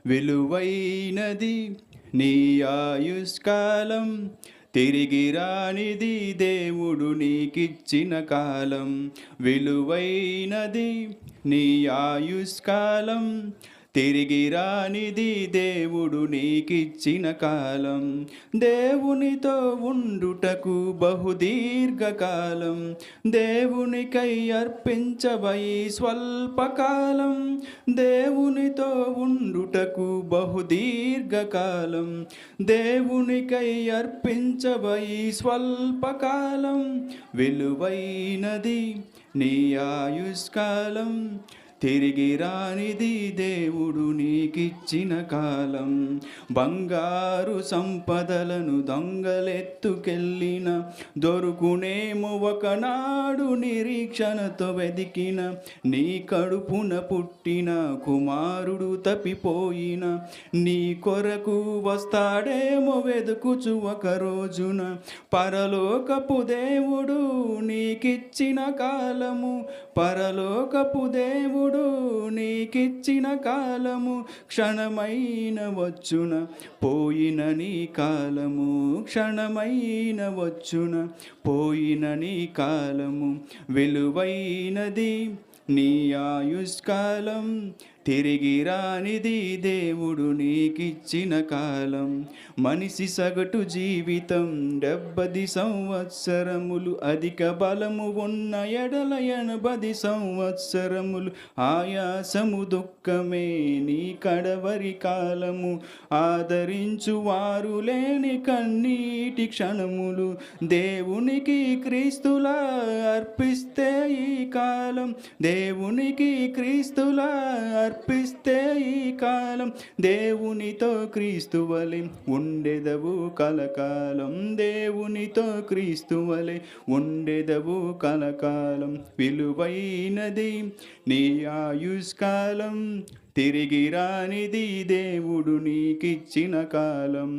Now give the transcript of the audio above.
విలువైనది నీ ఆయుష్కాలం, తిరిగి రానిది దేవుడు నీకిచ్చిన కాలం. విలువైనది నీ ఆయుష్కాలం, తిరిగి రానిది దేవుడు నీకిచ్చిన కాలం. దేవునితో ఉండుటకు బహుదీర్ఘకాలం, దేవునికై అర్పించబై స్వల్పకాలం. దేవునితో ఉండుటకు బహుదీర్ఘకాలం, దేవునికై అర్పించబై స్వల్పకాలం. విలువైనది నీ ఆయుష్కాలం, తిరిగి రానిది దేవుడు నీకిచ్చిన కాలం. బంగారు సంపదలను దొంగలెత్తుకెళ్ళిన, దొరుకునేమో ఒకనాడు నిరీక్షణతో వెదికిన. నీ కడుపున పుట్టిన కుమారుడు తప్పిపోయిన, నీ కొరకు వస్తాడేమో వెదుకుచు ఒక రోజున. పరలోకపు దేవుడు నీకిచ్చిన కాలము, పరలోకపు దేవుడు నీకిచ్చిన కాలము. క్షణమైన వచ్చున పోయిన నీ కాలము, క్షణమైన వచ్చున పోయిన నీ కాలము. విలువైనది నీ ఆయుష్కాలం, తిరిగి రానిది దేవుడు నీకిచ్చిన కాలం. మనిషి సగటు జీవితం 70 సంవత్సరములు, అధిక బలము ఉన్న ఎడల 80 సంవత్సరములు. ఆయాసము దుఃఖమే నీ కడవరి కాలము, ఆదరించు వారు లేని కన్నీటి క్షణములు. దేవునికి క్రీస్తులా అర్పిస్తే ఈ కాలం, దేవునికి క్రీస్తులా అర్పిస్తే ఈ కాలం. దేవునితో క్రీస్తువలె ఉండెదవు కలకాలం, దేవునితో క్రీస్తువలె ఉండెదవు కలకాలం. విలువైనది నీ ఆయుష్కాలం, తిరిగి రానిది దేవుడు నీకిచ్చిన కాలం.